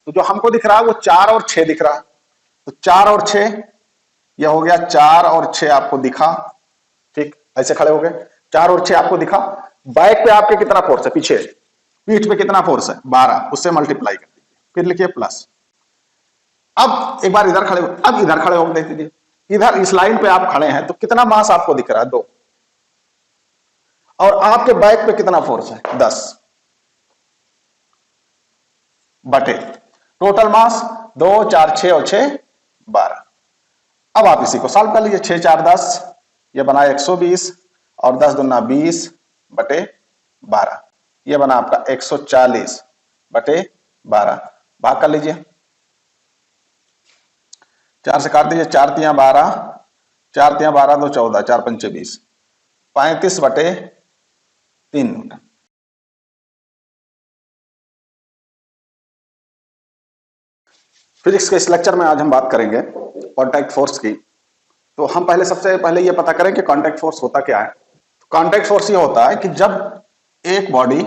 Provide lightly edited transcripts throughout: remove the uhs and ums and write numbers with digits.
तो जो हमको दिख रहा है वो 4 और 6 दिख रहा है। तो 4 और 6 यह हो गया, 4 और 6 आपको दिखा, ठीक, ऐसे खड़े हो गए, 4 और 6 आपको दिखा। बैक पे आपके कितना फोर्स है, पीछे पीठ पे कितना फोर्स है, 12, उससे मल्टीप्लाई कर दीजिए, फिर लिखिए प्लस। अब एक बार इधर खड़े, अब इधर खड़े हो दीजिए, इधर इस लाइन पे आप खड़े हैं तो कितना मास आपको दिख रहा है, 2, और आपके बैक पे कितना फोर्स है, 10 बटे टोटल मास 2, 4, 6 और 6 12। अब आप इसी को सॉल्व कर लीजिए, 6 4 10, ये बना 120 और 10 दूना 20 बटे 12, ये बना आपका 140 बटे 12। भाग कर लीजिए, 4 से काट दीजिए, 4 तियां 12, 4 तियां 12 2 14, 4 पंचे 20, 35 बटे 3 न्यूटन। फिजिक्स के इस लेक्चर में आज हम बात करेंगे कांटेक्ट फोर्स की। तो हम सबसे पहले ये पता करें कि कांटेक्ट फोर्स होता क्या है। कांटेक्ट फोर्स ये होता है कि जब एक बॉडी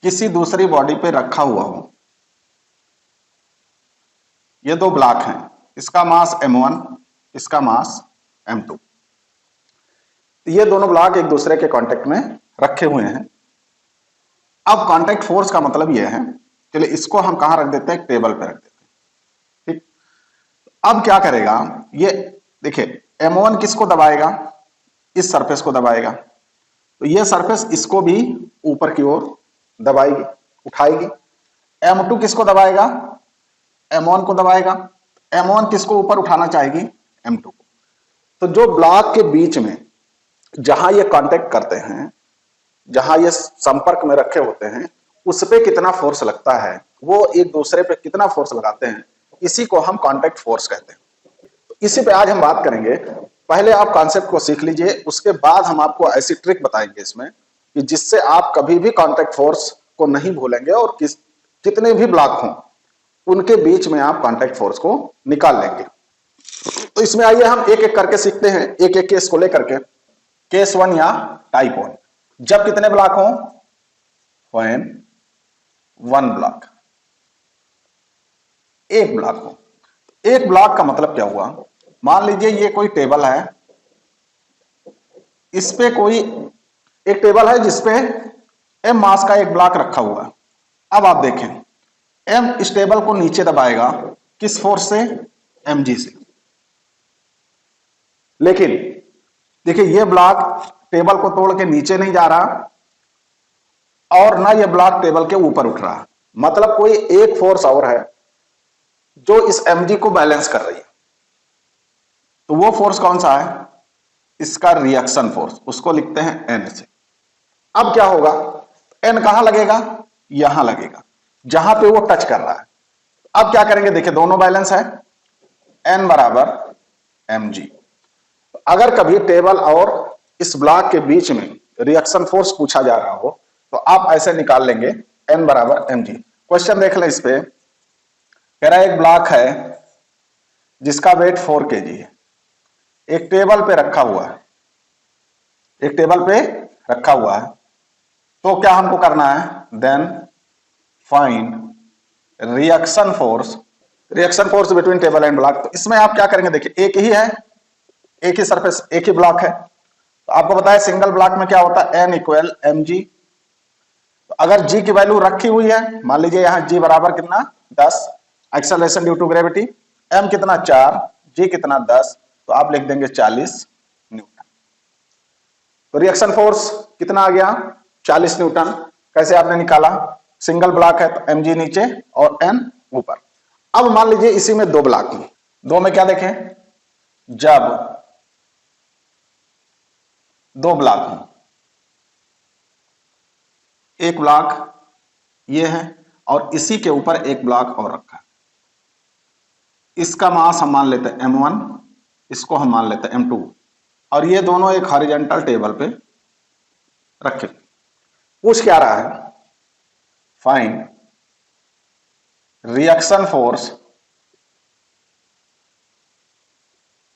किसी दूसरी बॉडी पे रखा हुआ हो, ये 2 ब्लॉक हैं, इसका मास m1, इसका मास m2, ये दोनों ब्लॉक एक दूसरे के कांटेक्ट में रखे हुए हैं। अब कांटेक्ट फोर्स का मतलब यह है, चलिए इसको हम कहां रख देते हैं, टेबल पे रख देते हैं, ठीक। अब क्या करेगा, ये देखिए m1 किसको दबाएगा, इस सरफेस को दबाएगा, तो ये सरफेस इसको भी ऊपर की ओर दबाएगी, उठाएगी। m2 किसको दबाएगा, m1 को दबाएगा, m1 किसको ऊपर उठाना चाहेगी, m2 को। तो जो ब्लॉक के बीच में जहां ये कांटेक्ट करते हैं, जहां ये संपर्क में रखे होते हैं, उस पे कितना फोर्स लगता है, वो एक दूसरे पे कितना फोर्स लगाते हैं, इसी को हम कांटेक्ट फोर्स कहते हैं। तो इसी पे आज हम बात करेंगे। पहले आप कॉन्सेप्ट को सीख लीजिए, उसके बाद हम आपको ऐसी ट्रिक बताएंगे इसमें कि जिससे आप कभी भी कांटेक्ट फोर्स को नहीं भूलेंगे और कितने भी ब्लॉक हों उनके बीच में आप कांटेक्ट फोर्स को निकाल लेंगे। तो इसमें आइए हम एक एक करके सीखते हैं, एक एक केस को लेकर के। केस 1 या टाइप 1, जब कितने ब्लॉक हों, व्हेन 1 ब्लॉक, एक ब्लॉक हो। एक ब्लॉक का मतलब क्या हुआ, मान लीजिए ये कोई टेबल है, इस पे कोई एक टेबल है जिसपे m मास का एक ब्लॉक रखा हुआ है। अब आप देखें m इस टेबल को नीचे दबाएगा, किस फोर्स से, mg से। लेकिन देखिए ये ब्लॉक टेबल को तोड़ के नीचे नहीं जा रहा और ना ये ब्लॉक टेबल के ऊपर उठ रहा, मतलब कोई एक फोर्स और है जो इस mg को बैलेंस कर रही है। तो वो फोर्स कौन सा है, इसका रिएक्शन फोर्स, उसको लिखते हैं n से। अब क्या होगा, n कहां लगेगा, यहां लगेगा जहां पे वो टच कर रहा है। अब क्या करेंगे, देखिए दोनों बैलेंस है, n बराबर mg। अगर कभी टेबल और इस ब्लॉक के बीच में रिएक्शन फोर्स पूछा जा रहा हो तो आप ऐसे निकाल लेंगे, n बराबर mg। क्वेश्चन देख लें, इस पे कह रहा है एक ब्लॉक है जिसका वेट 4 kg है, एक टेबल पे रखा हुआ है, एक टेबल पे रखा हुआ है। तो क्या हमको करना है, then find reaction force between table and block. तो इसमें आप क्या करेंगे, देखिए एक ही है, एक ही सरफेस, एक ही ब्लॉक है। तो आपको पता है सिंगल ब्लॉक में क्या होता है, n इक्वल mg। तो अगर g की वैल्यू रखी हुई है, मान लीजिए यहां g बराबर कितना, 10, acceleration due to gravity, m कितना 4, g कितना 10, तो आप लिख देंगे 40 न्यूटन। तो रिएक्शन फोर्स कितना आ गया, 40 न्यूटन। कैसे आपने निकाला, सिंगल ब्लॉक है तो mg नीचे और n ऊपर। अब मान लीजिए इसी में 2 ब्लॉक हैं, 2 में क्या देखें, जब 2 ब्लॉक हों, एक ब्लॉक ये है और इसी के ऊपर एक ब्लॉक और रखा है, इसका मास हम मान लेते हैं m1, इसको हम मान लेते हैं m2, और ये दोनों एक हॉरिजॉन्टल टेबल पे रखे। पूछ क्या रहा है, find reaction force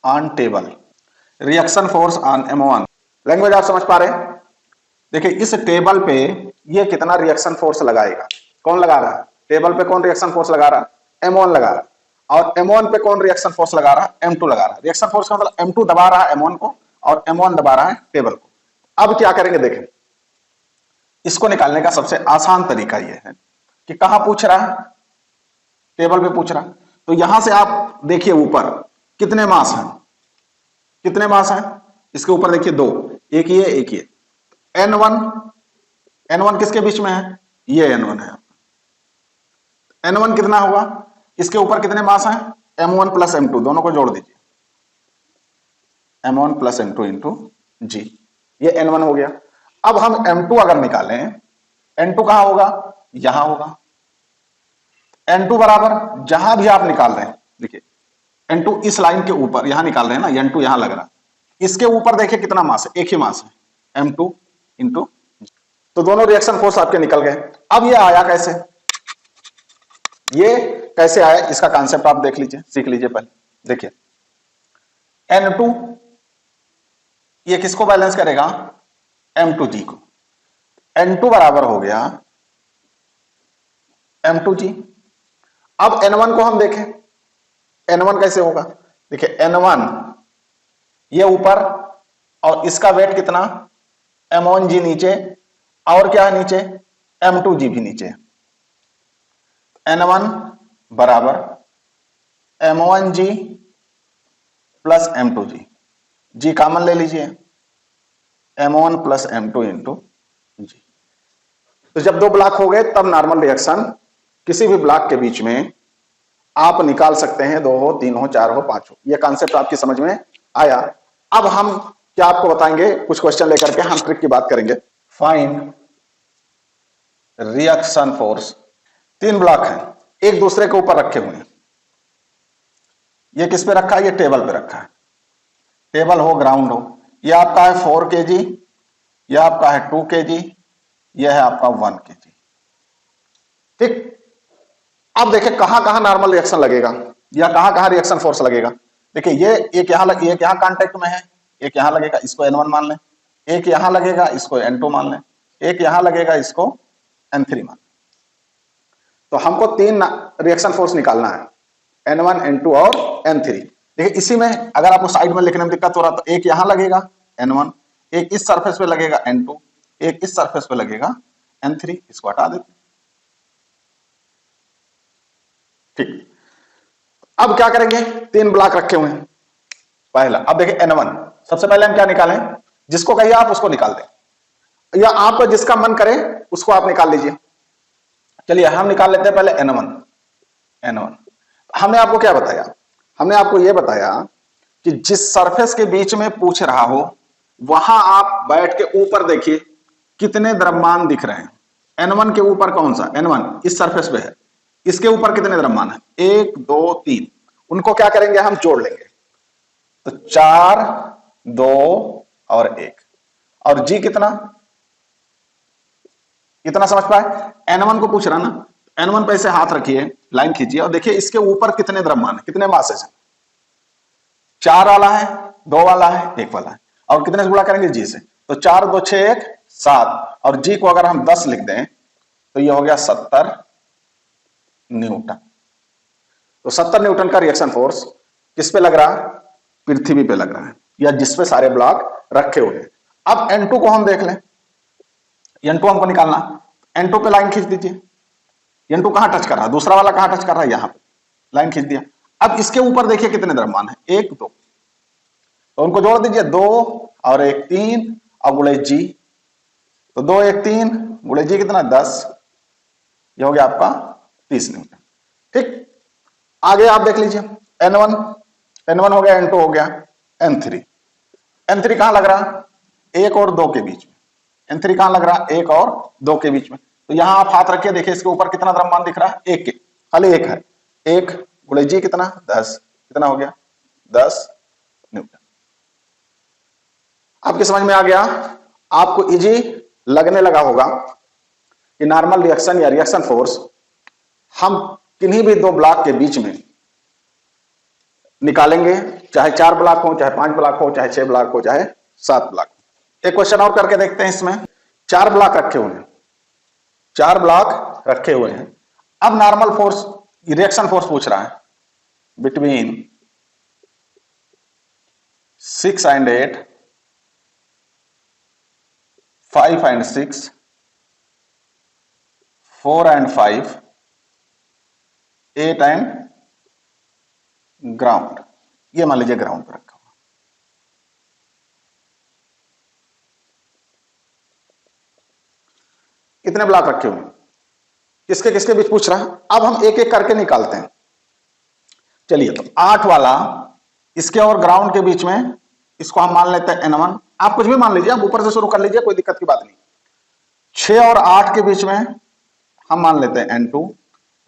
on table, reaction force on m1। Language आप समझ पा रहे हैं। देखिए इस टेबल पे ये कितना रिएक्शन फोर्स लगाएगा, कौन लगा रहा है, टेबल पे कौन रिएक्शन फोर्स लगा रहा है, M1 लगा रहा है, और M1 पे कौन रिएक्शन फोर्स लगा रहा है, M2 लगा रहा है। रिएक्शन फोर्स का मतलब M2 दबा रहा है M1 को और M1 दबा रहा है टेबल को। अब क्या करेंगे देखें, इसको निकालने का सबसे आसान तरीका यह है कि कहां पूछ रहा है, टेबल पे पूछ रहा है, तो यहां से आप देखिए ऊपर कितने मास हैं, कितने मास हैं, इसके ऊपर देखिए दो, एक ये एक ये, N1 किसके बीच में है, ये N1 है। N1 कितना होगा, इसके ऊपर कितने मास हैं, M1 प्लस M2, दोनों को जोड़ दीजिए, M1 प्लस M2 इंटू जी, ये N1 हो गया। अब हम M2 अगर निकालें, N2 कहां होगा, यहां होगा। N2 बराबर जहां भी आप निकाल रहे हैं, देखिए N2 इस लाइन के ऊपर यहां निकाल रहे हैं ना, N2 यहां लग रहा है, इसके ऊपर देखिए कितना मास है, एक ही मास है, M2 इंटू, तो दोनों रिएक्शन फोर्स आपके निकल गए। अब ये आया कैसे, ये कैसे आया इसका कॉन्सेप्ट आप देख लीजिए, सीख लीजिए पहले। देखिए N2 ये किसको बैलेंस करेगा, M2G को। N2 बराबर हो गया M2G। अब N1 को हम देखें, N1 कैसे होगा, देखिए N1 ये ऊपर और इसका वेट कितना, M1G नीचे, और क्या है नीचे, M2G भी नीचे। N1 बराबर M1G प्लस M2G, जी कॉमन ले लीजिए, M1 प्लस M2 इंटू जी। तो जब दो ब्लॉक हो गए तब नॉर्मल रिएक्शन किसी भी ब्लॉक के बीच में आप निकाल सकते हैं, 2 हो, 3 हो, 4 हो, 5 हो। यह कॉन्सेप्ट आपकी समझ में आया। अब हम क्या आपको बताएंगे, कुछ क्वेश्चन लेकर के हम ट्रिक की बात करेंगे। फाइंड रिएक्शन फोर्स, 3 ब्लॉक हैं, एक दूसरे के ऊपर रखे हुए हैं। ये किस पे रखा है, ये टेबल पे रखा है, टेबल हो ग्राउंड हो। ये आपका है 4 kg, यह आपका है 2 kg, यह है आपका 1 kg। ठीक, अब देखिए कहां कहां नॉर्मल रिएक्शन लगेगा या कहां कहां रिएक्शन फोर्स लगेगा। देखिए ये एक यहां कांटेक्ट में है, एक यहां लगेगा, इसको N1 मान लें, एक यहां लगेगा, इसको N2 मान लें, एक यहां लगेगा, इसको N3 मान लें। तो हमको 3 रिएक्शन फोर्स निकालना है, N1, N2 और N3। देखिए इसी में अगर आपको साइड में लिखने में दिक्कत हो रहा तो एक यहां लगेगा N1, एक इस सरफेस पे लगेगा N2, एक इस सरफेस पे लगेगा N3, इसको हटा देते। ठीक, अब क्या करेंगे, 3 ब्लॉक रखे हुए हैं। पहला, अब देखिए N1, सबसे पहले हम क्या निकालें, जिसको कहिए आप उसको निकाल दें, या आपको जिसका मन करे उसको आप निकाल लीजिए। चलिए हम निकाल लेते हैं पहले N1। हमने आपको क्या बताया, हमने आपको यह बताया कि जिस सरफेस के बीच में पूछ रहा हो वहां आप बैठ के ऊपर देखिए कितने द्रव्यमान दिख रहे हैं। N1 के ऊपर कौन सा, N1 इस सरफेस पे है, इसके ऊपर कितने द्रव्यमान है, 1 2 3, उनको क्या करेंगे हम जोड़ लेंगे, तो 4 2 और 1, और G कितना समझ पाए, N1 को पूछ रहा ना, N1 पे ऐसे हाथ रखिए, लाइन खींचिए और देखिए इसके ऊपर कितने द्रव्यमान है, कितने मासेस हैं, 4 वाला है, 2 वाला है, 1 वाला है, और कितने से गुणा करेंगे, G से, तो 4 2 6 1 7, और G को अगर हम 10 लिख दें तो ये हो गया 70 न्यूटन। तो 70 न्यूटन का रिएक्शन फोर्स किस पे लग रहा है, पृथ्वी पे लग रहा है, या जिसपे सारे ब्लॉक रखे हुए हैं। अब N2 को हम देख लें, N2 हमको निकालना, N2 पे लाइन खींच दीजिए, N2 कहां टच कर रहा है, दूसरा वाला कहां टच कर रहा है, यहां पे लाइन खींच दिया। अब इसके ऊपर देखिए कितने द्रव्यमान है, 1 2, तो उनको जोड़ दीजिए, 2 और 1 3, और गुणे G, तो 2 1 3 गुणे G कितना 10, ये हो गया आपका 30 न्यूटन। ठीक, आगे आप देख लीजिए, N1 हो गया, N2 हो गया, N3 कहां लग रहा है, 1 और 2 के बीच में, N3 कहां लग रहा है, 1 और 2 के बीच में। तो यहां आप हाथ रखिए, देखिए इसके ऊपर कितना द्रव्यमान दिख रहा है, 1 के, खाली 1 है, 1 गुणे G कितना 10, कितना हो गया 10 न्यूटन। आपकी समझ में आ गया, आपको इजी लगने लगा होगा कि नॉर्मल रिएक्शन या रिएक्शन फोर्स हम किन्हीं भी 2 ब्लॉक के बीच में निकालेंगे, चाहे 4 ब्लॉक हो, चाहे 5 ब्लॉक हो, चाहे 6 ब्लॉक हो, चाहे 7 ब्लॉक हो। एक क्वेश्चन और करके देखते हैं, इसमें 4 ब्लॉक रखे हुए हैं, 4 ब्लॉक रखे हुए हैं। अब नॉर्मल फोर्स, रिएक्शन फोर्स पूछ रहा है between 6 and 8, 5 and 6, 4 and 5, 8 and ground. ये मान लीजिए ग्राउंड पर रखा हुआ। इतने ब्लॉक रखे हुए, किसके किसके बीच पूछ रहा है। अब हम एक एक करके निकालते हैं। चलिए, तो 8 वाला इसके और ग्राउंड के बीच में, इसको हम मान लेते हैं N1। आप कुछ भी मान लीजिए, आप ऊपर से शुरू कर लीजिए, कोई दिक्कत की बात नहीं। 6 और 8 के बीच में हम मान लेते हैं N2।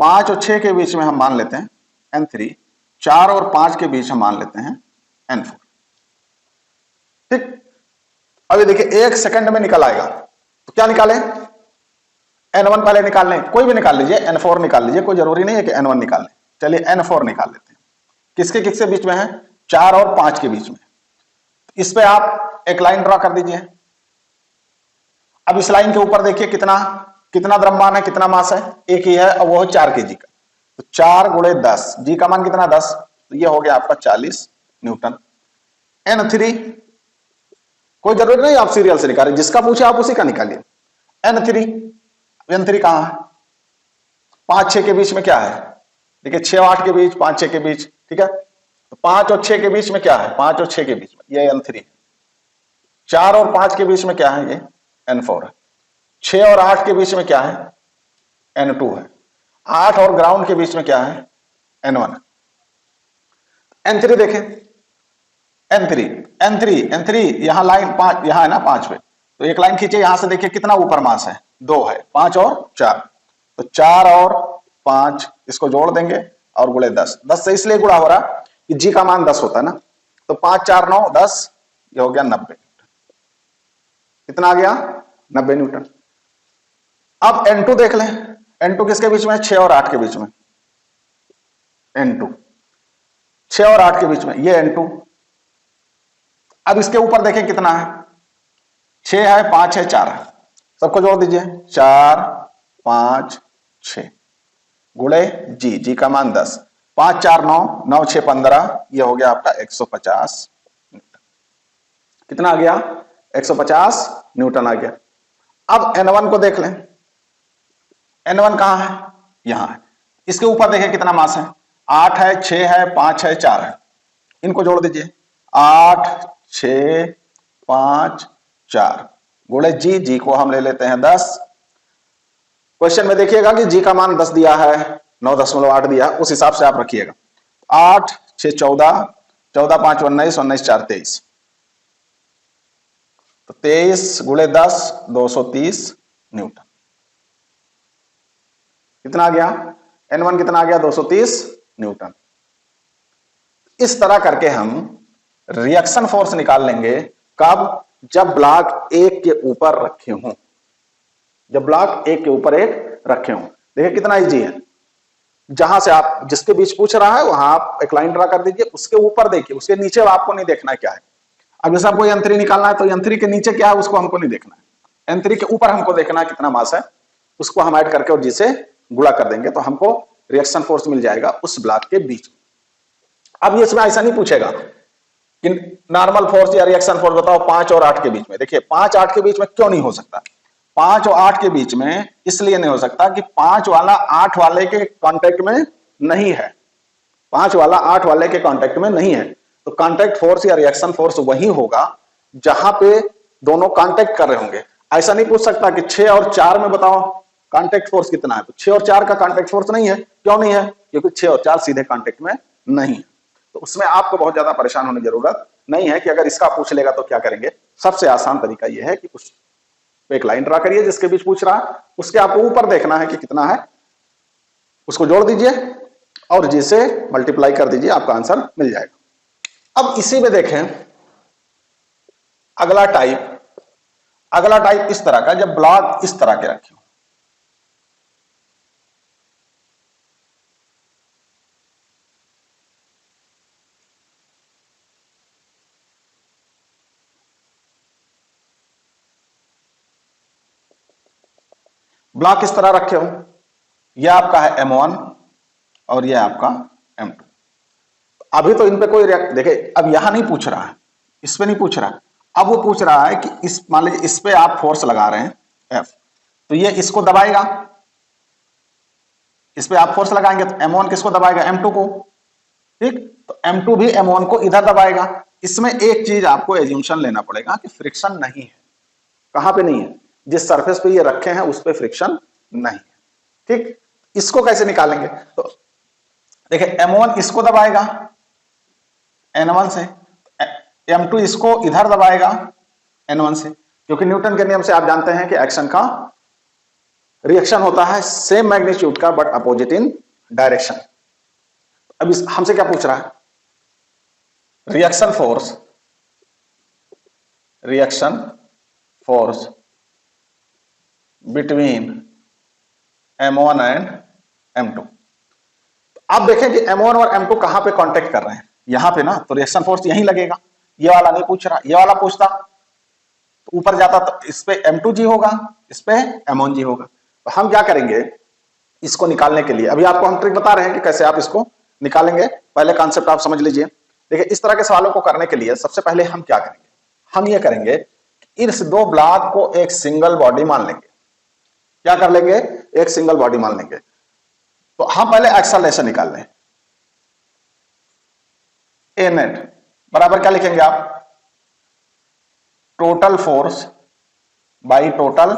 5 और 6 के बीच में हम मान लेते हैं N3। 4 और 5 के बीच हम मान लेते हैं N4। ठीक, अभी देखिए 1 सेकंड में निकल आएगा, तो क्या निकालें। N1 पहले निकाल लें, कोई भी निकाल लीजिए। N4 निकाल लीजिए, कोई जरूरी नहीं है कि N1 निकाल लें। चलिए N4 निकाल लेते हैं। किसके किसके बीच में है, 4 और 5 के बीच में। इस पे आप एक लाइन ड्रॉ कर दीजिए। अब इस लाइन के ऊपर देखिए कितना कितना द्रव्यमान है, कितना मास है, एक ही है और वो है 4 kg का। तो 4 गुणे 10, जी का मान कितना 10, तो ये हो गया आपका 40 न्यूटन। N3 कोई जरूरी नहीं आप सीरियल से निकालें, जिसका पूछे आप उसी का निकालिए। N3 कहां है, 5-6 के बीच में क्या है, देखिए 6-8 के बीच, 5-6 के बीच, ठीक है। तो 5 और 6 के बीच में क्या है, 5 और 6 के बीच में ये N3 है। 4 और 5 के बीच में क्या है, ये N4 है। 6 और 8 के बीच में क्या है, N2 है। 8 और ग्राउंड के बीच में क्या है, N1 है। N3 देखें, N3 यहां लाइन 5 यहां है ना 5 पे, तो एक लाइन खींचे यहां से, देखिए कितना ऊपर मास है, 2 है। 5 और 4, तो 4 और 5 इसको जोड़ देंगे और गुणे 10। 10 से इसलिए गुणा हो रहा कि जी का मान 10 होता है ना, तो 5 4 9 10, ये हो गया 90। कितना आ गया, 90 न्यूटन। अब N2 देख लें, N2 किसके बीच में, 6 और 8 के बीच में। N2 6 और 8 के बीच में, ये N2। अब इसके ऊपर देखें कितना है, 6 है, 5 है, 4 है, सबको जोड़ दीजिए। 4 5 6 गुणे जी का मान 10। 5 4 9, 9 6 15, ये हो गया आपका 150 न्यूटन। कितना आ गया, 150 न्यूटन आ गया। अब N1 को देख लें, N1 कहां है, यहां है। इसके ऊपर देखें कितना मास है, 8 है, 6 है, 5 है, 4 है, इनको जोड़ दीजिए। 8 6 5 4 गुणे जी को हम ले लेते हैं 10। क्वेश्चन में देखिएगा कि जी का मान 10 दिया है, 9.8 दिया, उस हिसाब से आप रखिएगा। 8 6 14, 14 5 19, 19 4 23, तो 23 गुणे 10 230 न्यूटन। कितना आ गया, N1 कितना आ गया, 230 न्यूटन। इस तरह करके हम रिएक्शन फोर्स निकाल लेंगे, कब, जब ब्लॉक एक के ऊपर रखे हों, जब ब्लॉक एक के ऊपर एक रखे हों। देखिए कितना इजी है, जहां से आप जिसके बीच पूछ रहा है वहां आप एक लाइन ड्रा कर दीजिए, उसके ऊपर देखिए, उसके नीचे आपको नहीं देखना है क्या है। अब जैसे आपको N3 निकालना है तो N3 के नीचे क्या है उसको हमको नहीं देखना है, N3 के ऊपर हमको देखना है कितना मास है, उसको हम ऐड करके और जी से गुणा कर देंगे तो हमको रिएक्शन फोर्स मिल जाएगा उस ब्लॉक के बीच। अब ये इसमें ऐसा नहीं पूछेगा कि नॉर्मल फोर्स या रिएक्शन फोर्स बताओ 5 और 8 के बीच में। देखिए 5 8 के बीच में क्यों नहीं हो सकता, 5 और 8 के बीच में इसलिए नहीं हो सकता कि 5 वाला 8 वाले के कांटेक्ट में नहीं है, 5 वाला 8 वाले के कांटेक्ट में नहीं है। तो कांटेक्ट फोर्स या रिएक्शन फोर्स वही होगा जहां पे दोनों कांटेक्ट कर रहे होंगे। ऐसा नहीं पूछ सकता कि 6 और 4 में बताओ कांटेक्ट फोर्स कितना है, तो 6 और 4 का कांटेक्ट फोर्स नहीं है। क्यों नहीं है, क्योंकि 6 और 4 सीधे कांटेक्ट में नहीं है। तो उसमें आपको बहुत ज्यादा परेशान होने की जरूरत नहीं है कि अगर इसका पूछ लेगा तो क्या करेंगे। सबसे आसान तरीका यह है कि उस एक लाइन ड्रा करिए जिसके बीच पूछ रहा है, उसके आपको ऊपर देखना है कि कितना है, उसको जोड़ दीजिए और जी से मल्टीप्लाई कर दीजिए, आपका आंसर मिल जाएगा। अब इसी में देखें अगला टाइप इस तरह का, जब ब्लॉक इस तरह के रखे हो, ब्लॉक इस तरह रखे हो, यह आपका है M1 और यह आपका M2। अभी तो इन पे कोई देखिए, अब यहां नहीं पूछ रहा है, इस पे नहीं पूछ रहा, अब वो पूछ रहा है कि इस, मान लीजिए इस पे आप फोर्स लगा रहे हैं F, तो ये इसको दबाएगा, इस पे आप फोर्स लगाएंगे तो M1 किसको दबाएगा, M2 को, ठीक। तो M2 भी M1 को इधर दबाएगा। इसमें एक चीज आपको एज्यूमशन लेना पड़ेगा कि फ्रिक्शन नहीं है। कहां पे नहीं है, जिस सरफेस पे ये रखे हैं उस पे फ्रिक्शन नहीं है, ठीक। इसको कैसे निकालेंगे, तो देखिए M1 इसको दबाएगा N1 से, M2 इसको इधर दबाएगा N1 से, क्योंकि न्यूटन के नियम से आप जानते हैं कि एक्शन का रिएक्शन होता है सेम मैग्नीट्यूड का बट अपोजिट इन डायरेक्शन। अब हमसे क्या पूछ रहा है, reaction force between M1 and M2। आप देखें कि M1 और M2 कहां पे कांटेक्ट कर रहे हैं, यहां पे ना, तो रिएक्शन फोर्स यहीं लगेगा। ये वाला नहीं पूछ रहा, ये वाला पूछता तो ऊपर जाता, तो इस पे M2G होगा, इस पे M1G होगा। तो हम क्या करेंगे, इसको निकालने के लिए अभी आपको हम ट्रिक बता रहे हैं कि कैसे आप इसको निकालेंगे। पहले कॉन्सेप्ट आप समझ लीजिए। देखिए, इस तरह के सवालों को करने के लिए सबसे पहले हम क्या करेंगे, हम ये करेंगे कि इस दो ब्लॉक को एक सिंगल बॉडी मान लेंगे। क्या कर लेंगे, एक सिंगल बॉडी मान लेंगे। तो हम पहले एक्सेलरेशन निकाल लें। ए नेट बराबर क्या लिखेंगे आप, total force by total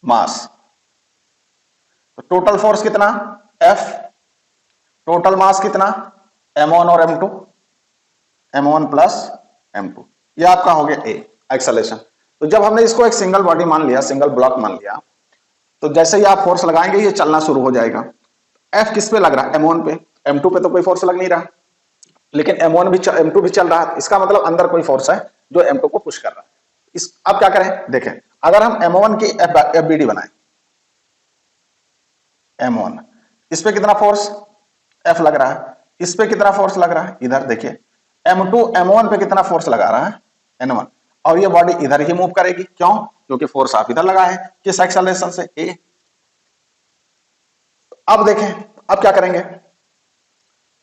mass. तो टोटल फोर्स कितना F, टोटल मास कितना M1 और M2, M1 प्लस M2, ये आपका हो गया ए एक्सेलरेशन। तो जब हमने इसको एक सिंगल बॉडी मान लिया, सिंगल ब्लॉक मान लिया, तो जैसे ही आप फोर्स लगाएंगे ये चलना शुरू हो जाएगा। F किस पे लग रहा है, M1 पे, M2 पे तो कोई फोर्स लग नहीं रहा, लेकिन M2 भी चल रहा है। इसका मतलब अंदर कोई फोर्स है जो M2 को पुश कर रहा है। अब क्या करें, देखें, अगर हम M1 की FBD बनाएं, M1 इस पे कितना फोर्स F लग रहा है, इस पे कितना फोर्स लग रहा है, इधर देखिए M2 M1 पे कितना फोर्स लगा रहा है N1, और ये बॉडी इधर ही मूव करेगी। क्यों, क्योंकि फोर्स आप इधर लगा है, किस एक्सेलरेशन से, A। अब देखें, अब क्या करेंगे,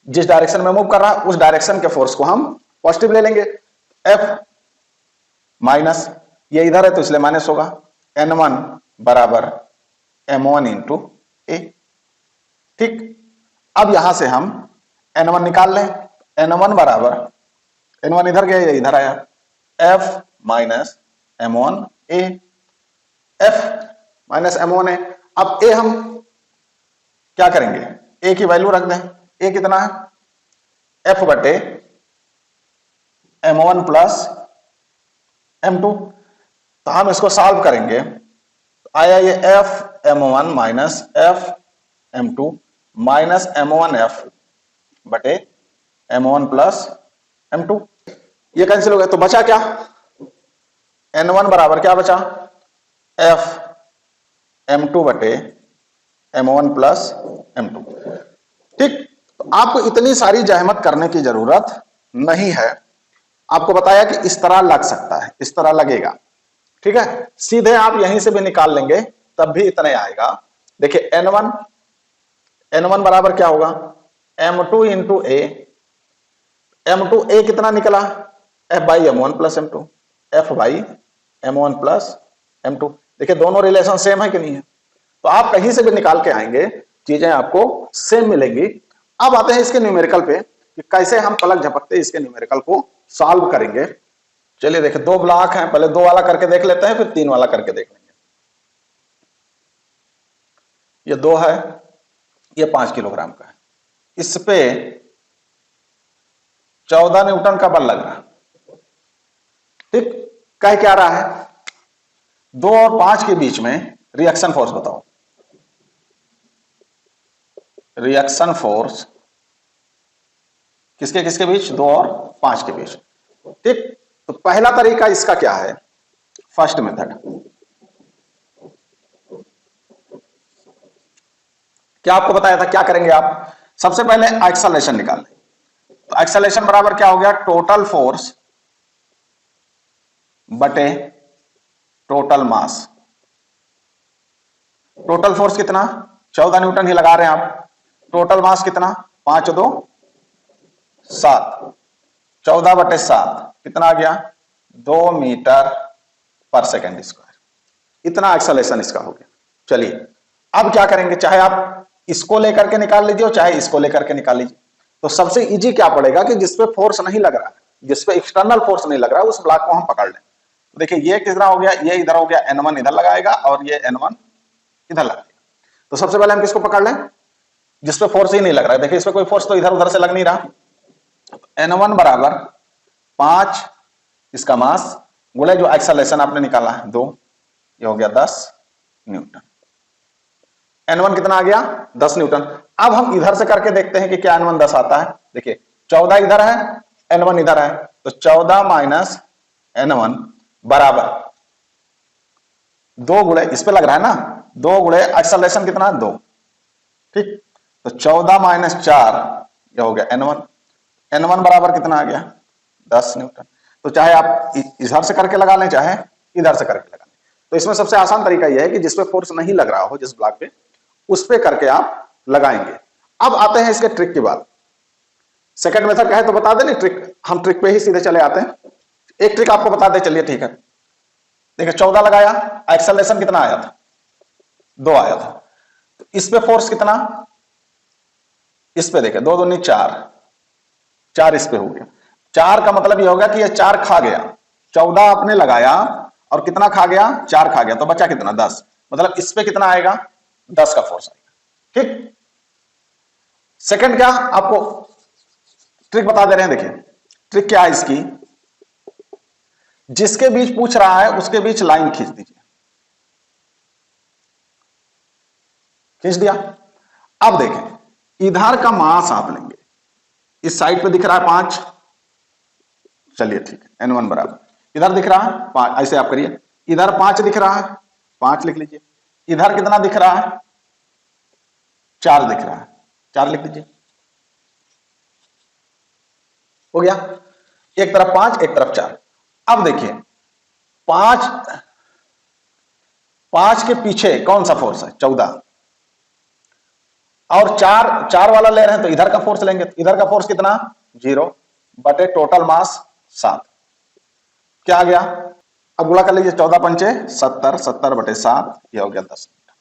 जिस डायरेक्शन में मूव कर रहा है उस डायरेक्शन के फोर्स को हम पॉजिटिव ले लेंगे। F माइनस, ये इधर है तो इसलिए माइनस होगा, N1 बराबर M1 इंटू A, ठीक। अब यहां से हम N1 निकाल लें, N1 बराबर, N1 इधर गया, इधर आया, F minus M1 A, F minus M1 A। अब A हम क्या करेंगे, A की वैल्यू रख दें। A कितना है, F बटे M1 प्लस M2। तो हम इसको सॉल्व करेंगे, आया ये F M1 minus F M2 minus M1 F बटे M1 प्लस M2, ये कैंसिल हो गया। तो बचा क्या, N1 बराबर क्या बचा, F M2 बटे M1 प्लस M2, ठीक। तो आपको इतनी सारी जहमत करने की जरूरत नहीं है। आपको बताया कि इस तरह लग सकता है, इस तरह लगेगा, ठीक है। सीधे आप यहीं से भी निकाल लेंगे तब भी इतने आएगा। देखिए N1 बराबर क्या होगा, M2 इंटू A, M2A कितना निकला, F by M1 plus M2, F by M1 plus M2। देखिए दोनों रिलेशन सेम है कि नहीं है, तो आप कहीं से भी निकाल के आएंगे चीजें आपको सेम मिलेंगी। अब आते हैं इसके न्यूमेरिकल पे कि कैसे हम पलक झपकते इसके न्यूमेरिकल को सॉल्व करेंगे। चलिए देखिए, दो ब्लॉक हैं, पहले 2 वाला करके देख लेते हैं, फिर 3 वाला करके देख लेंगे। ये 2 है, ये 5 किलोग्राम का है, इस पे 14 न्यूटन का बल लग रहा है, ठीक। कह क्या रहा है, 2 और 5 के बीच में रिएक्शन फोर्स बताओ, रिएक्शन फोर्स किसके किसके बीच, 2 और 5 के बीच, ठीक। तो पहला तरीका इसका क्या है, फर्स्ट मेथड, क्या आपको बताया था, क्या करेंगे आप, सबसे पहले एक्सेलरेशन निकाल लें। तो एक्सेलरेशन बराबर क्या हो गया, टोटल फोर्स बटे टोटल मास। टोटल फोर्स कितना 14 न्यूटन ही लगा रहे हैं आप। टोटल मास कितना 5 2 7, 14/7 कितना आ गया 2 मीटर पर सेकेंड स्क्वायर। इतना एक्सेलरेशन इसका हो गया। चलिए अब क्या करेंगे, चाहे आप इसको लेकर के निकाल लीजिए और चाहे इसको लेकर के निकाल लीजिए। तो सबसे इजी क्या पड़ेगा कि जिसपे फोर्स नहीं लग रहा, जिसपे एक्सटर्नल फोर्स नहीं लग रहा, उस ब्लॉक को हम पकड़ लें। देखिए ये कितना हो गया, ये इधर हो गया, N1 इधर लगाएगा और ये N1 इधर लगाएगा। तो सबसे पहले हम किसको पकड़ लें, जिसपे फोर्स ही नहीं लग रहा है। देखिए इसपे कोई फोर्स तो इधर उधर से लग नहीं रहा। N1 बराबर 5 इसका मास गुणे जो एक्सेलरेशन आपने निकाला है 2, ये हो गया 10 न्यूटन। N1 कितना आ गया 10 न्यूटन। अब हम इधर से करके देखते हैं कि क्या N1 10 आता है। देखिए 14 इधर है, N1 इधर है, तो 14 माइनस N1 बराबर 2 गुणे इस पे लग रहा है ना, 2 गुणे एक्सेलरेशन कितना 2, ठीक। तो 14 माइनस 4 ये हो गया N1। N1 बराबर कितना आ गया 10 न्यूटन। तो चाहे आप इधर से करके लगा लें चाहे इधर से करके लगा लें। तो इसमें सबसे आसान तरीका यह है कि जिसपे फोर्स नहीं लग रहा हो, जिस ब्लॉक पे, उस पे करके आप लगाएंगे। अब आते हैं इसके ट्रिक की बात। सेकंड मेथड कहे तो बता दें, ट्रिक हम ट्रिक पे ही सीधे चले आते हैं। एक ट्रिक आपको बता दे, चलिए ठीक है। देखिए 14 लगाया, एक्सेलरेशन कितना आया था 2 आया था। तो इस पे फोर्स कितना, इस पे देखिए 2 दूनी 4, 4 इस पे हो गया। 4 का मतलब यह होगा कि यह 4 खा गया। 14 आपने लगाया और कितना खा गया 4 खा गया, तो बचा कितना 10। मतलब इस पे कितना आएगा 10 का फोर्स आएगा, ठीक। सेकंड क्या आपको ट्रिक बता दे रहे हैं। देखिए ट्रिक क्या है इसकी, जिसके बीच पूछ रहा है उसके बीच लाइन खींच दीजिए। खींच दिया। अब देखें इधर का मास आप लेंगे, इस साइड पे दिख रहा है 5, चलिए ठीक है, N1 बराबर इधर दिख रहा है 5, ऐसे आप करिए। इधर 5 दिख रहा है, 5 लिख लीजिए। इधर कितना दिख रहा है 4 दिख रहा है, 4 लिख लीजिए। हो गया, एक तरफ 5 एक तरफ 4। अब देखिए 5 के पीछे कौन सा फोर्स है 14, और 4 वाला ले रहे हैं तो इधर का फोर्स लेंगे। तो इधर का फोर्स कितना 0 बटे टोटल मास 7, क्या आ गया। अब गुणा कर लीजिए 14 पंचे 70, 70 बटे 7, यह हो गया 10 मीटर।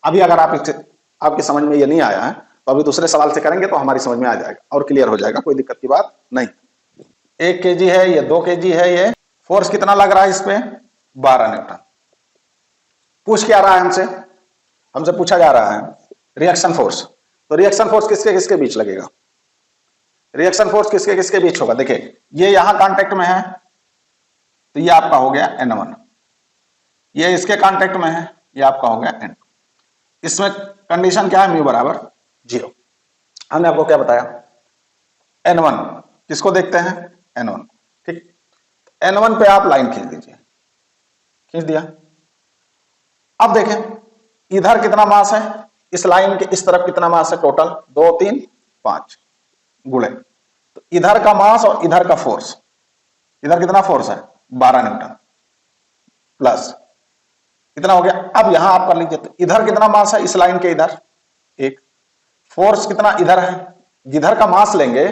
अभी अगर आपकी समझ में ये नहीं आया है तो अभी दूसरे सवाल से करेंगे तो हमारी समझ में आ जाएगा और क्लियर हो जाएगा, कोई दिक्कत की बात नहीं। 1 kg है, ये 2 kg है, ये फोर्स कितना लग रहा है इस पे 12 न्यूटन। पूछ क्या रहा है हमसे पूछा जा रहा है रिएक्शन फोर्स। तो रिएक्शन फोर्स किसके किसके बीच लगेगा, रिएक्शन फोर्स किसके किसके बीच होगा। देखिए ये यहां कांटेक्ट में है तो ये आपका हो गया N1, ये इसके कांटेक्ट में है, ये आपका हो गया N2। इसमें कंडीशन क्या है म्यू बराबर 0। हमने आपको क्या बताया N1 किसको देखते हैं N1, ठीक। N1 पे आप लाइन खींच दीजिए, खींच दिया। अब देखें इधर कितना मास है, इस लाइन के इस तरफ कितना मास है टोटल 2 3 5 गुणे, तो इधर का मास और इधर का फोर्स, इधर कितना फोर्स है 12 न्यूटन प्लस कितना हो गया। अब यहां आप कर लीजिए तो इधर कितना मास है इस लाइन के इधर 1, फोर्स कितना इधर है, जिधर का मास लेंगे,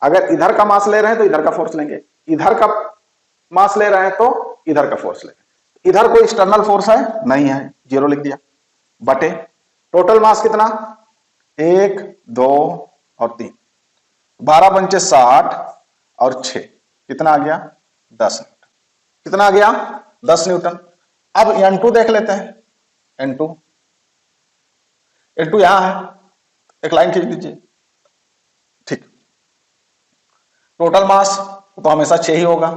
अगर इधर का मास ले रहे हैं तो इधर का फोर्स लेंगे, इधर का मास ले रहे हैं तो इधर का फोर्स लेंगे। इधर कोई एक्सटर्नल फोर्स है नहीं है, 0 लिख दिया, बटे टोटल मास कितना 1 2 और 3, 12 पंचे 60 और 6 कितना आ गया 10 न्यूटन। कितना आ गया 10 न्यूटन। अब N2 देख लेते हैं। N2 यहां है, एक लाइन खींच दीजिए, ठीक। टोटल मास तो हमेशा 6 ही होगा,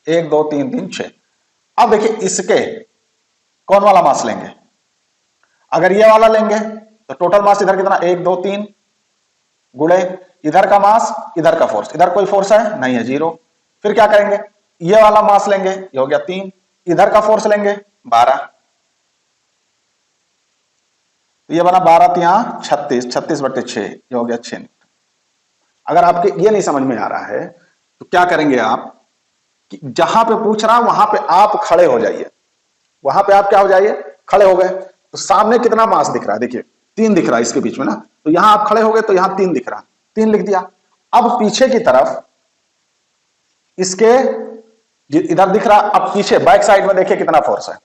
1 2 3 3 6। अब देखिए इसके कौन वाला मास लेंगे, अगर ये वाला लेंगे तो टोटल मास इधर कितना 1 2 3 गुणे इधर का मास इधर का फोर्स, इधर कोई फोर्स है नहीं है 0। फिर क्या करेंगे ये वाला मास लेंगे, ये हो गया 3, इधर का फोर्स लेंगे 12, तो ये बना 12 3 36, 36 बटे 6, ये हो गया 6 न्यूटन। अगर आपके ये नहीं समझ में आ रहा है तो क्या करेंगे आप कि जहां पे पूछ रहा वहां पे आप खड़े हो जाइए, वहां पे आप क्या हो जाइए खड़े हो गए। तो सामने कितना मास दिख रहा है, देखिए 3 दिख रहा है इसके बीच में ना, तो यहां आप खड़े हो गए तो यहां 3 दिख रहा है, 3 लिख दिया। अब पीछे की तरफ इसके इधर दिख रहा, अब पीछे बैक साइड में देखिए कितना फोर्स है,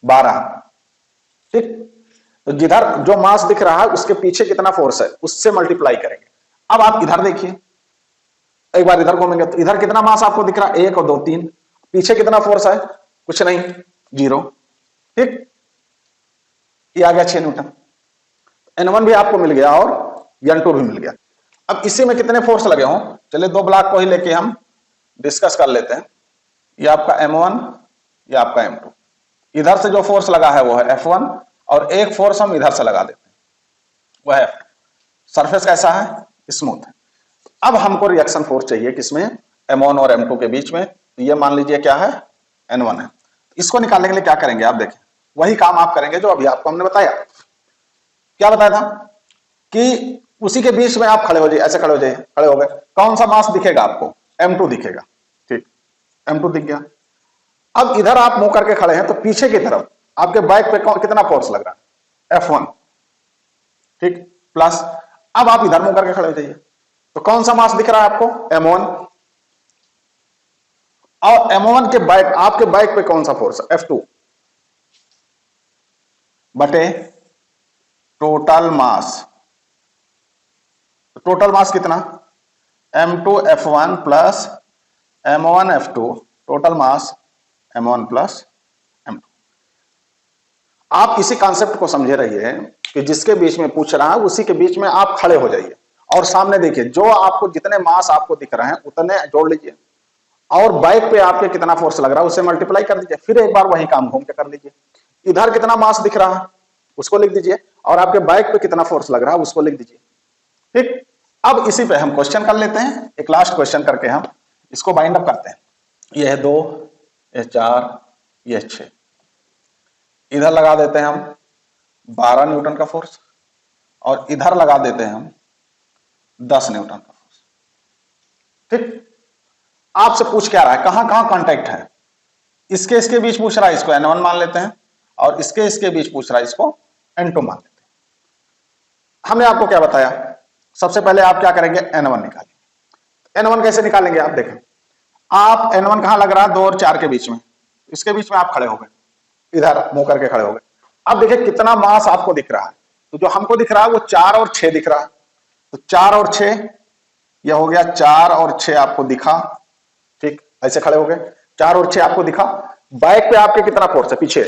12, ठीक। तो जिधर जो मास दिख रहा है उसके पीछे कितना फोर्स है उससे मल्टीप्लाई करेंगे। अब आप इधर देखिए, एक बार इधर घूमेंगे तो इधर कितना मास आपको दिख रहा है, 1 और 2 3, पीछे कितना फोर्स है, कुछ नहीं, 0, ठीक। ये आ गया 6 न्यूटन। N1 भी आपको मिल गया और N2 भी मिल गया। अब इसी में कितने फोर्स लगे हों, चलिए 2 ब्लॉक को ही लेके हम डिस्कस कर लेते हैं। ये आपका M1, ये आपका M2। इधर से जो फोर्स लगा है वो है F1 और एक फोर्स हम इधर से लगा देते हैं, वह है F2। सरफेस कैसा है, स्मूथ है। अब हमको रिएक्शन फोर्स चाहिए किसमें, M1 और M2 के बीच में। तो ये मान लीजिए क्या है, N1 है। इसको निकालने के लिए क्या करेंगे आप देखें, वही काम आप करेंगे जो अभी आपको हमने बताया। क्या बताया था कि उसी के बीच में आप खड़े हो जाइए, ऐसे खड़े हो जाइए, खड़े हो गए, कौन सा मास दिखेगा आपको, M2 दिखेगा, ठीक, M2 दिख गया। अब इधर आप मुंह करके खड़े हैं तो पीछे की तरफ आपके बैक पे कितना फोर्स लग रहा है, F1, ठीक, प्लस अब आप इधर मुंह करके खड़े हो जाइए तो कौन सा मास दिख रहा है आपको, M1, और M1 के बैक, आपके बैक पे कौन सा फोर्स है, F2 बटे टोटल मास। टोटल मास कितना, M2 F1 plus M1 F2, total mass M1 plus M2। आप इसी कॉन्सेप्ट को समझे रहिए कि जिसके बीच में पूछ रहा है उसी के बीच में आप खड़े हो जाइए और सामने देखिए, जो आपको जितने मास आपको दिख रहे हैं उतने जोड़ लीजिए और बैक पे आपके कितना फोर्स लग रहा है उससे मल्टीप्लाई कर दीजिए, फिर एक बार वही काम घूम के कर लीजिए। इधर कितना मास दिख रहा है उसको लिख दीजिए और आपके बैक पे कितना फोर्स लग रहा है उसको लिख दीजिए, ठीक। अब इसी पे हम क्वेश्चन कर लेते हैं, एक लास्ट क्वेश्चन करके हम इसको बाइंड अप करते हैं। यह है 2, यह 4, यह 6, इधर लगा देते हैं हम 12 न्यूटन का फोर्स और इधर लगा देते हैं हम 10 न्यूटन का फोर्स, ठीक। आपसे पूछ क्या रहा है, कहां कहां कांटेक्ट है, इसके इसके बीच पूछ रहा है, इसको N1 मान लेते हैं, और इसके इसके बीच पूछ रहा है, इसको N2 मान लेते हैं। हमने आपको क्या बताया, सबसे पहले आप क्या करेंगे, N1 निकालेंगे। N1 कैसे निकालेंगे आप देखें, आप N1 कहां लग रहा है, 2 और 4 के बीच में, इसके बीच में आप खड़े हो गए, इधर मुंह करके खड़े हो गए। अब देखिए कितना मास आपको दिख रहा है, तो जो हमको दिख रहा है वो 4 और 6 दिख रहा है, तो 4 और 6 यह हो गया, 4 और 6 आपको दिखा, ठीक, ऐसे खड़े हो गए, 4 और 6 आपको दिखा। बैक पे आपके कितना फोर्स है, पीछे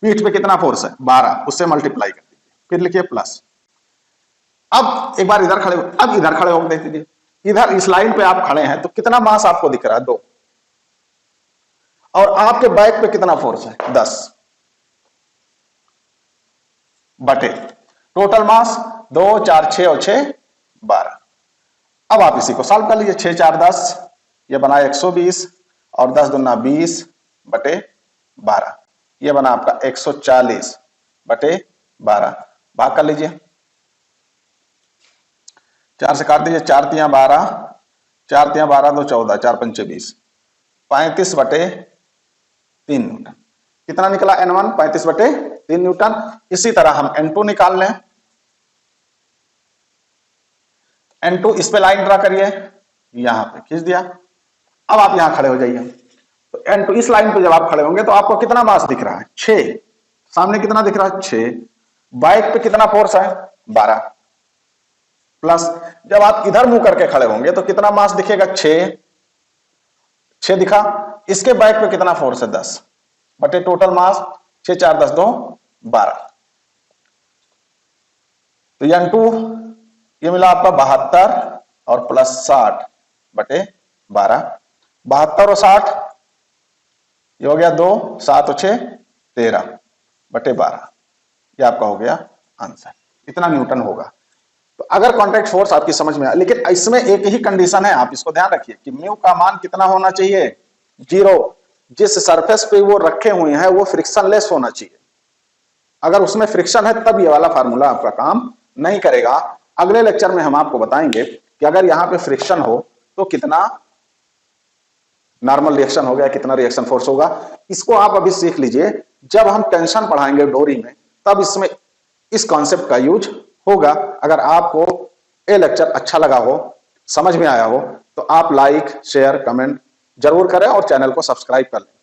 पीठ पे कितना फोर्स है, 12, उससे मल्टीप्लाई कर दीजिए, फिर लिखिए प्लस। अब एक बार इधर खड़े, अब इधर खड़े हो देख दीजिए, इधर इस लाइन पे आप खड़े हैं तो कितना मास आपको दिख रहा है, 2, और आपके बैक पे कितना फोर्स है, 10 बटे टोटल मास 2 4 6 और 6 12। अब आप इसी को सॉल्व कर लीजिए, 6 4 10, ये बना 120 और 10 दूना 20 बटे 12, ये बना आपका 140 बटे 12, भाग कर लीजिए, 4 से काट दीजिए, 4 तियां 12, 4 तियां 12 2 14, 4 पंचे 20, 35 बटे 3 न्यूटन। कितना निकला N1, 35 बटे 3 न्यूटन। इसी तरह हम N2 निकाल लें, N2 इस पे लाइन ड्रा करिए, यहां पे खींच दिया। अब आप यहां खड़े हो जाइए, तो N2 इस लाइन पे जब आप खड़े होंगे तो आपको कितना मास दिख रहा है, 6, सामने कितना दिख रहा है, 6, बैक पे कितना फोर्स है, 12, प्लस जब आप इधर मुंह करके खड़े होंगे तो कितना मास दिखेगा, 6 दिखा, इसके बैक पे कितना फोर्स है, 10 बटे टोटल मास 6 4 10 2 12, तो N2 ये मिला आपका 72 और प्लस 60 बटे 12, 72 और 60 ये हो गया 2, 7 और 6 13 बटे 12, ये आपका हो गया आंसर, इतना न्यूटन होगा। तो अगर कॉन्टैक्ट फोर्स आपकी समझ में आए, लेकिन इसमें एक ही कंडीशन है, आप इसको ध्यान रखिए कि म्यू का मान कितना होना चाहिए, 0। जिस सरफेस पे वो रखे हुए हैं वो फ्रिक्शनलेस होना चाहिए, अगर उसमें फ्रिक्शन है तब ये वाला फार्मूला आपका काम नहीं करेगा। अगले लेक्चर में हम आपको बताएंगे कि अगर यहां पे फ्रिक्शन हो तो कितना नॉर्मल रिएक्शन हो गया, कितना रिएक्शन फोर्स होगा। इसको आप अभी सीख लीजिए, जब हम टेंशन पढ़ाएंगे डोरी में तब इसमें इस कॉन्सेप्ट का यूज होगा। अगर आपको ये लेक्चर अच्छा लगा हो, समझ में आया हो, तो आप लाइक, शेयर, कमेंट जरूर करें और चैनल को सब्सक्राइब कर लें।